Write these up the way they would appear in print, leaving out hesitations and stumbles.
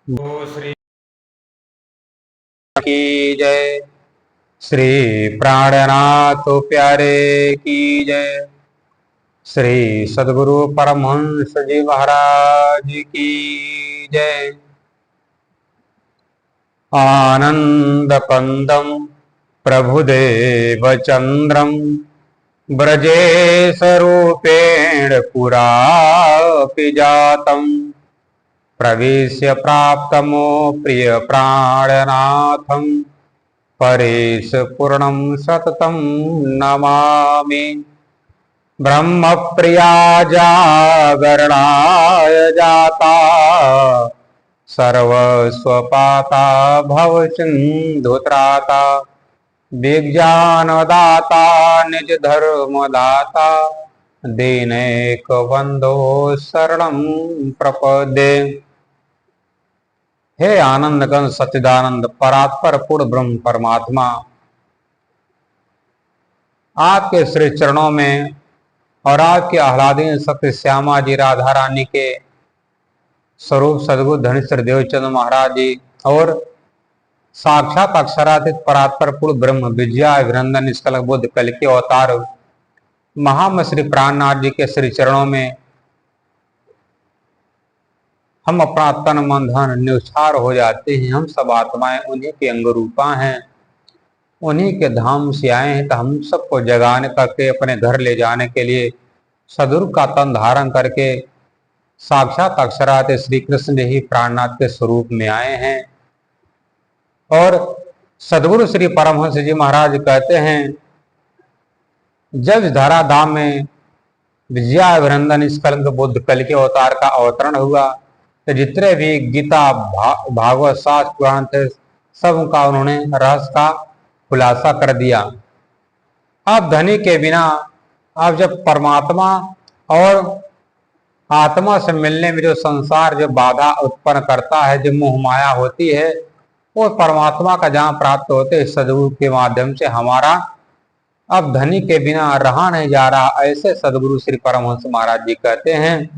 ओ श्री की जय। श्री प्राणनाथ प्यारे की जय। श्री सद्गुरु परमहंस जी महाराज की जय। आनंद कंदम प्रभुदेव चंद्रम ब्रजेश रूपेण पुरापि जातम प्रवेश्य प्राप्तमो प्रिय प्राणनाथम परेश पूर्णं सततं नमामि। ब्रह्म प्रिया जागरणाय जाता सर्वस्वपाता भव सिंधुत्राता विज्ञानदाता निज धर्मदाता दीनैक बंधो शरणं प्रपद्ये। हे आनंद गण सच्चिदानंद परात्पर पूर्ण ब्रह्म परमात्मा, आपके श्री चरणों में और आपके आह्लादीन सत्य श्यामा जी राधा रानी के स्वरूप सदगुरु धनेश्वर देवचंद महाराज जी और साक्षात अक्षरातीत परात्पर पूर्ण ब्रह्म विजया अभिनंदन निष्कलंक बुद्ध कल के अवतार महाम श्री प्राणनाथ जी के श्री चरणों में हम अपना तन मन धन न्यौछावर हो जाते हैं। हम सब आत्माएं उन्हीं के अंगरूपा हैं, उन्हीं के धाम से आए हैं। तो हम सबको जगाने करके अपने घर ले जाने के लिए सदगुरु का तन धारण करके साक्षात अक्षरात श्री कृष्ण ही प्राणनाथ के स्वरूप में आए हैं। और सदगुरु श्री परमहंस जी महाराज कहते हैं, जब इस धरा धाम में विजया अभिनंदन निष्कलंक बुद्ध कल के अवतार का अवतरण हुआ तो जितने भी गीता भागवत शास्त्र पुराण थे सब का उन्होंने रहस्य का खुलासा कर दिया। अब धनी के बिना अब जब परमात्मा और आत्मा से मिलने में जो संसार जो बाधा उत्पन्न करता है, जो मोह माया होती है, वो परमात्मा का जहाँ प्राप्त होते हैं सदगुरु के माध्यम से हमारा अब धनी के बिना रहा नहीं जा रहा। ऐसे सदगुरु श्री परमहंस महाराज जी कहते हैं,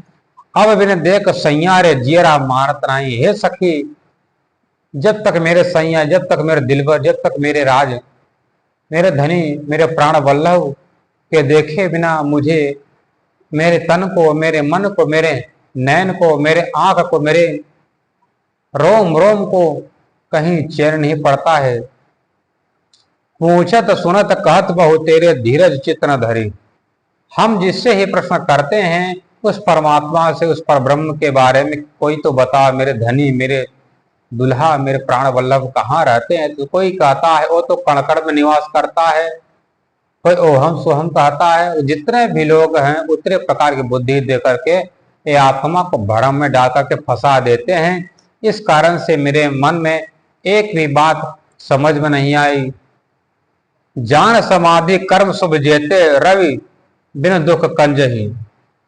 अब बिना देख सैया रे जियरा मारत नहीं। हे सखी, जब तक मेरे सैया, जब तक मेरे दिलबर, जब तक मेरे राज, मेरे धनी, मेरे प्राण वल्लभ के देखे बिना मुझे मेरे तन को, मेरे मन को, मेरे नयन को, मेरे आंख को, मेरे रोम रोम को कहीं चैन नहीं पड़ता है। पूछत सुनत कहत बहु तेरे धीरज चित्त न धरी। हम जिससे ही प्रश्न करते हैं उस परमात्मा से, उस पर ब्रह्म के बारे में, कोई तो बता मेरे धनी, मेरे दुल्हा, मेरे प्राण वल्लभ कहाँ रहते हैं। तो कोई कहता है वो तो कणकड़ में निवास करता है, कोई ओहम सोहम कहता है। जितने भी लोग हैं उतने प्रकार की बुद्धि दे करके ये आत्मा को भ्रम में डाल करके फंसा देते हैं। इस कारण से मेरे मन में एक भी बात समझ में नहीं आई। जान समाधि कर्म शुभ जेते रवि बिन दुख कंजही।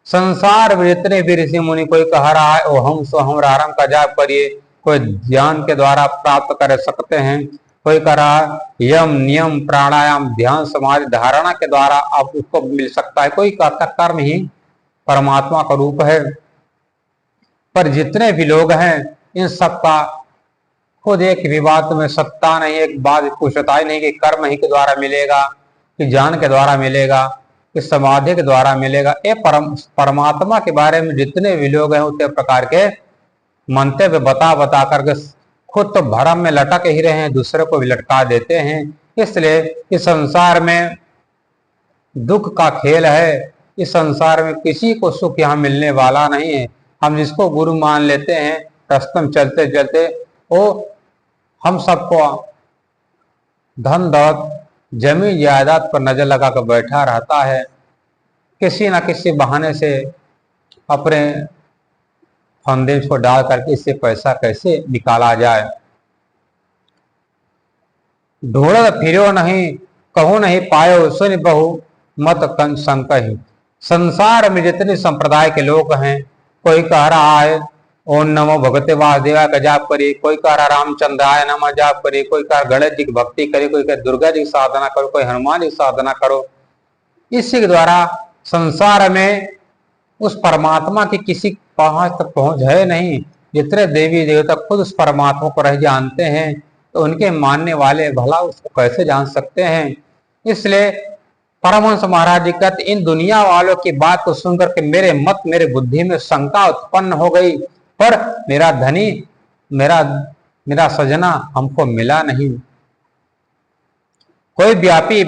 संसार में जितने भी ऋषि मुनि कोई कह रहा है ओहम सोहम रारम का जाप करिए, कोई ज्ञान के द्वारा प्राप्त कर सकते हैं, कोई कह रहा है यम नियम प्राणायाम ध्यान समाधि धारणा के द्वारा आप उसको मिल सकता है, कोई कहता कर्म ही परमात्मा का रूप है। पर जितने भी लोग हैं इन सब का खुद एक भी बात में सत्ता नहीं, एक बात कुशलता ही नहीं कि कर्म ही के द्वारा मिलेगा, कि ज्ञान के द्वारा मिलेगा, कि समाधि के द्वारा मिलेगा। ये परमात्मा के बारे में जितने भी लोग हैं उतने प्रकार के मंतव्य बता बता करके खुद तो भरम में लटक ही रहे हैं, दूसरे को भी लटका देते हैं। इसलिए इस संसार में दुख का खेल है। इस संसार में किसी को सुख यहाँ मिलने वाला नहीं है। हम जिसको गुरु मान लेते हैं रास्ते में चलते चलते वो हम सबको धन दौलत जमीन जायदाद पर नजर लगा कर बैठा रहता है, किसी न किसी बहाने से अपने फंदे को डाल करके इससे पैसा कैसे निकाला जाए। ढूंढत फिरो नहीं कहूं नहीं पायो सुन बहु मत संकही। संसार में जितने संप्रदाय के लोग हैं, कोई कह रहा है ओम नमो भगवते वासुदेवाय का जाप करिए, कोई कह रहा रामचंद्राय नमः जाप करिए, कोई कह गणेश जी की भक्ति करिए, कोई कह दुर्गा जी की साधना करो, कोई हनुमान जी की साधना करो। इसी के द्वारा संसार में उस परमात्मा की किसी पहुंच तक पहुंच है नहीं। जितने देवी देवता खुद उस परमात्मा को नहीं जानते हैं तो उनके मानने वाले भला उसको कैसे जान सकते हैं। इसलिए परमहंस महाराज जी कहते, इन दुनिया वालों की बात को सुनकर के मेरे बुद्धि में शंका उत्पन्न हो गई, पर मेरा धनी, मेरा मेरा सजना हमको मिला नहीं। कोई व्यापी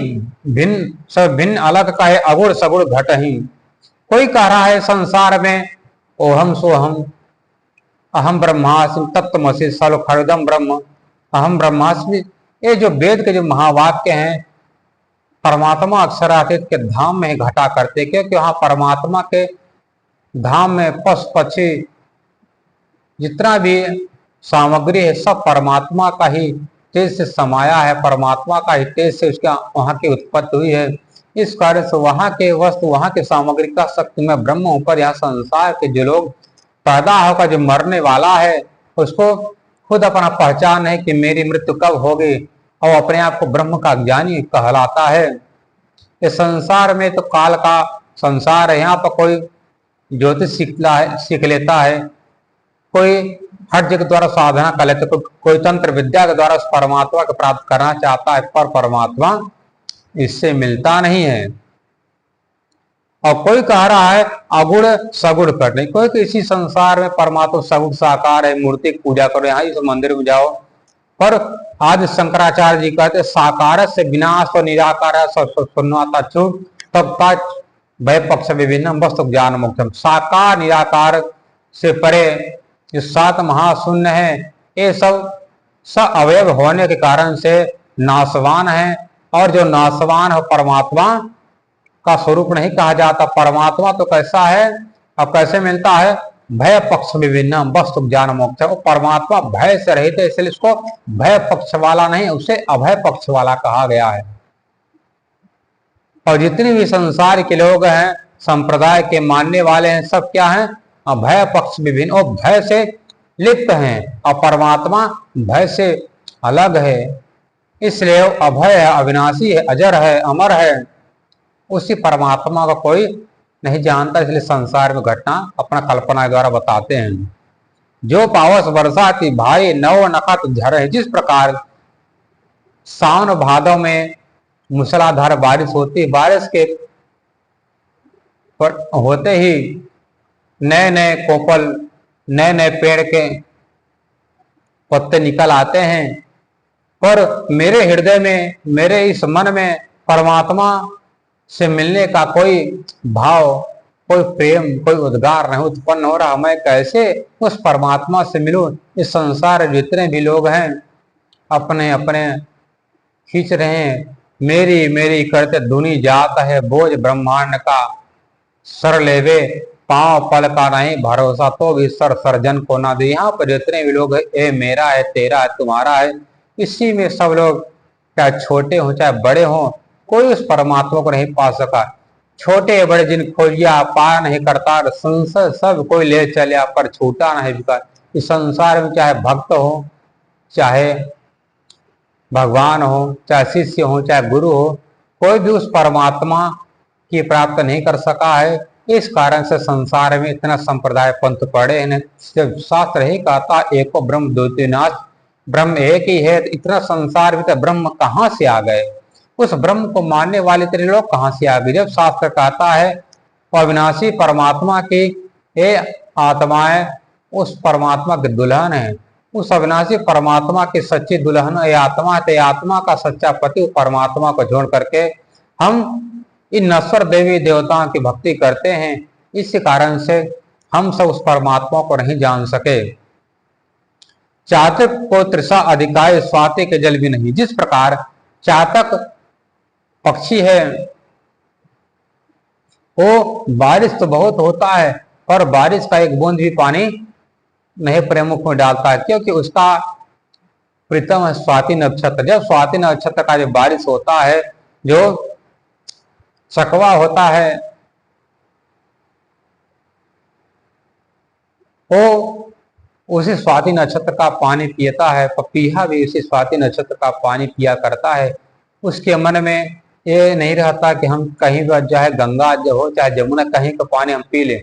भिन्न सब भिन्न अलग का है, अगुण सगुण घट ही। कोई कह रहा है संसार में ओहम सोहम, अहम ब्रह्मास्मि तत्त्वमसि सर्वखरदम ब्रह्म, अहम ब्रह्मास्मि। ये जो वेद के जो महावाक्य हैं, परमात्मा अक्षरातीत के धाम में घटा करते, क्योंकि वहां परमात्मा के धाम में पशु पक्षी जितना भी सामग्री है सब परमात्मा का ही तेज से समाया है, परमात्मा का ही तेज से उसका वहां की उत्पत्ति हुई है। इस कार्य से वहां के वस्तु, वहां के सामग्री का शक्ति में ब्रह्म ऊपर यहाँ संसार के जो लोग पैदा होकर जो मरने वाला है उसको खुद अपना पहचान है कि मेरी मृत्यु कब होगी, और अपने आप को ब्रह्म का ज्ञानी कहलाता है। इस संसार में तो काल का संसार है, यहाँ पर कोई ज्योतिष सीख लेता है, कोई हर जगह द्वारा साधना कर लेते, कोई तंत्र विद्या के द्वारा उस परमात्मा को प्राप्त करना चाहता है, पर परमात्मा इससे मिलता नहीं है। और कोई कह रहा है अगुण सगुण करने, कोई किसी संसार में परमात्मा सगुण साकार है, मूर्ति की पूजा करो, यहाँ इस मंदिर में जाओ। पर आज शंकराचार्य जी कहते साकार से विनाश और निराकार सुन्नाता चूक तब भय पक्ष विभिन्न वस्तु ज्ञान मुक्तम। साकार निराकार से परे जो सात महाशून्य है, ये सब अवयव होने के कारण से नाशवान है, और जो नाशवान है परमात्मा का स्वरूप नहीं कहा जाता। परमात्मा तो कैसा है, अब कैसे मिलता है, भय पक्ष विभिन्न वस्तु ज्ञान मोक्ष। वो परमात्मा भय से रहित है, इसलिए इसको भय पक्ष वाला नहीं, उसे अभय पक्ष वाला कहा गया है। और जितने भी संसार के लोग हैं, संप्रदाय के मानने वाले हैं, सब क्या हैं, अभय पक्ष विभिन्न, और भय से लिप्त हैं, और परमात्मा भय से अलग है। इसलिए अभय है, अविनाशी है, अजर है, अमर है, उसी परमात्मा का कोई नहीं जानता। इसलिए संसार में घटना अपना कल्पना द्वारा बताते हैं। जो पावस बरसाती भाई नव नखत झर है, जिस प्रकार सावन भादों में मूसलाधार बारिश होती, बारिश के पर होते ही नए नए कोपल, नए नए पेड़ के पत्ते निकल आते हैं, पर मेरे हृदय में, मेरे इस मन में परमात्मा से मिलने का कोई भाव, कोई प्रेम, कोई उद्गार नहीं उत्पन्न हो रहा। मैं कैसे उस परमात्मा से मिलूं। इस संसार जितने भी लोग हैं अपने अपने खींच रहे हैं, मेरी मेरी करते दुनी जात है, बोझ ब्रह्मांड का सर लेवे, पांव पल का नहीं भरोसा, तो भी सर सर्जन को ना दे। यहाँ पर जितने भी लोग है, मेरा है, तेरा है, तुम्हारा है, इसी में सब लोग चाहे छोटे हों चाहे बड़े हों, कोई उस परमात्मा को नहीं पा सका। छोटे बड़े जिन खोजिया पा नहीं करता, संसार सब कोई ले चलिया पर छूटा नहीं बिका। इस संसार में चाहे भक्त हो, चाहे भगवान हो, चाहे शिष्य हो, चाहे गुरु हो, कोई भी उस परमात्मा की प्राप्त नहीं कर सका है। इस कारण से संसार में इतना संप्रदाय पंथ पड़े हैं। जब शास्त्र ही कहता एको ब्रह्म द्वितीयनाथ, ब्रह्म एक ही है, इतना संसार में तो ब्रह्म कहाँ से आ गए, उस ब्रह्म को मानने वाले तेरे लोग कहाँ से आ गए। जब शास्त्र कहता है अविनाशी परमात्मा की ये आत्माएं उस परमात्मा के दुल्हन है, उस अविनाशी परमात्मा की सच्ची दुल्हन ये आत्मा है, आत्मा का सच्चा पति परमात्मा को छोड़ करके हम इन नश्वर देवी देवताओं की भक्ति करते हैं। इसी कारण से हम सब उस परमात्मा को नहीं जान सके। चातक को तृषा अधिकाय स्वाति के जल भी नहीं। जिस प्रकार चातक पक्षी है, वो बारिश तो बहुत होता है पर बारिश का एक बूंद भी पानी नहीं प्रमुख में डालता है, क्योंकि उसका प्रीतम है स्वाति नक्षत्र। जब स्वाति नक्षत्र का जो बारिश होता है, जो सकवा होता है, वो उसी स्वाति नक्षत्र का पानी पीता है। पपीहा भी उसी स्वाति नक्षत्र का पानी पिया करता है। उसके मन में ये नहीं रहता कि हम कहीं पर चाहे गंगा हो चाहे जमुना कहीं का पानी हम पी लें,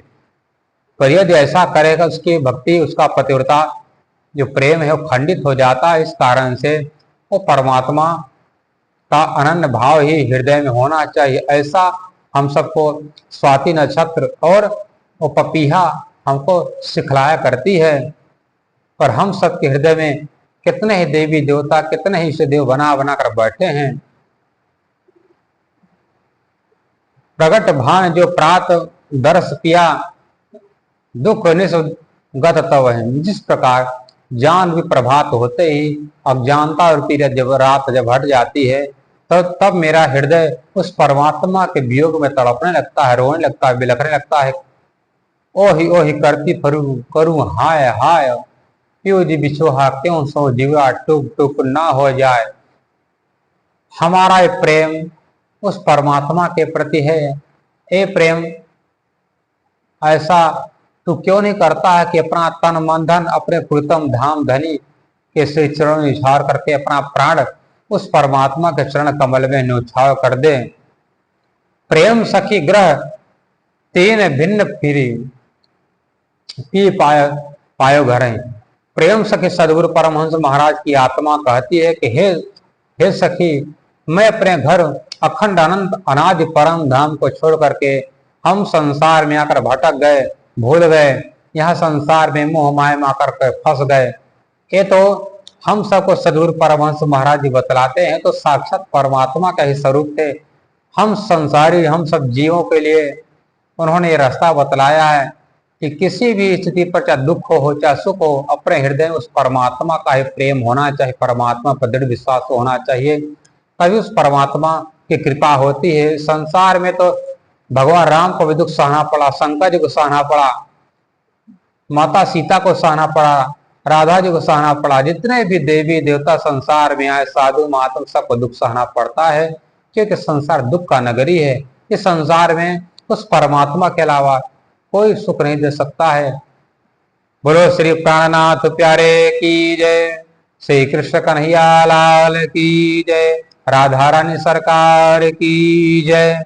पर यदि ऐसा करेगा उसकी भक्ति, उसका पतिव्रता जो प्रेम है वो खंडित हो जाता है। इस कारण से वो परमात्मा का अनन्य भाव ही हृदय में होना चाहिए। ऐसा हम सबको स्वाति नक्षत्र और वो पपीहा हमको सिखलाया करती है। पर हम सबके हृदय में कितने ही देवी देवता, कितने ही इष्ट देव बना बना कर बैठे हैं। प्रगट भान जो प्रात दर्श किया, दुख निस्गत तव है। जिस प्रकार ज्ञान भी प्रभात होते ही अज्ञानता और पीरियड जब रात जब हट जाती है, तब मेरा हृदय उस परमात्मा के वियोग में तड़पने लगता है, रोने लगता है, बिलखने लगता है। ओही करती करूं हाय हाय, क्यों जी बिछोहा क्यों सो जीवा, टूक टूक ना हो जाए। हमारा ये प्रेम उस परमात्मा के प्रति है। ए प्रेम, ऐसा तू क्यों नहीं करता है कि अपना तन मन धन अपने प्रीतम धाम धनी के श्री चरण निछावर करके अपना प्राण उस परमात्मा के चरण कमल में न्यौछावर कर दे। प्रेम सखी ग्रह तीन भिन्न फिरी पी पायो घर। प्रेम सखी सदगुरु परमहंस महाराज की आत्मा कहती है कि हे सखी, मैं अपने घर अखंड अनंत अनादि परम धाम को छोड़ करके हम संसार में आकर भटक गए, भूल गए, यह संसार में मोह माया में आकर फंस गए। ये तो हम सबको सदगुरु परमहंस महाराज जी बतलाते हैं, तो साक्षात परमात्मा का ही स्वरूप थे। हम संसारी, हम सब जीवों के लिए उन्होंने ये रास्ता बतलाया है कि किसी भी स्थिति पर, चाहे दुख हो चाहे सुख हो, अपने हृदय में उस परमात्मा का ही प्रेम होना चाहिए, परमात्मा पर दृढ़ विश्वास होना चाहिए, तभी उस परमात्मा की कृपा होती है। संसार में तो भगवान राम को भी दुख सहना पड़ा, शंकर जी को सहना पड़ा, माता सीता को सहना पड़ा, राधा जी को सहना पड़ा, जितने भी देवी देवता संसार में आए, साधु महात्मा, सबको दुख सहना पड़ता है, क्योंकि संसार दुख का नगरी है। इस संसार में उस परमात्मा के अलावा कोई सुख नहीं दे सकता है। बोलो श्री प्राणनाथ प्यारे की जय, श्री कृष्ण कन्हैया लाल की जय, राधा रानी सरकार की जय।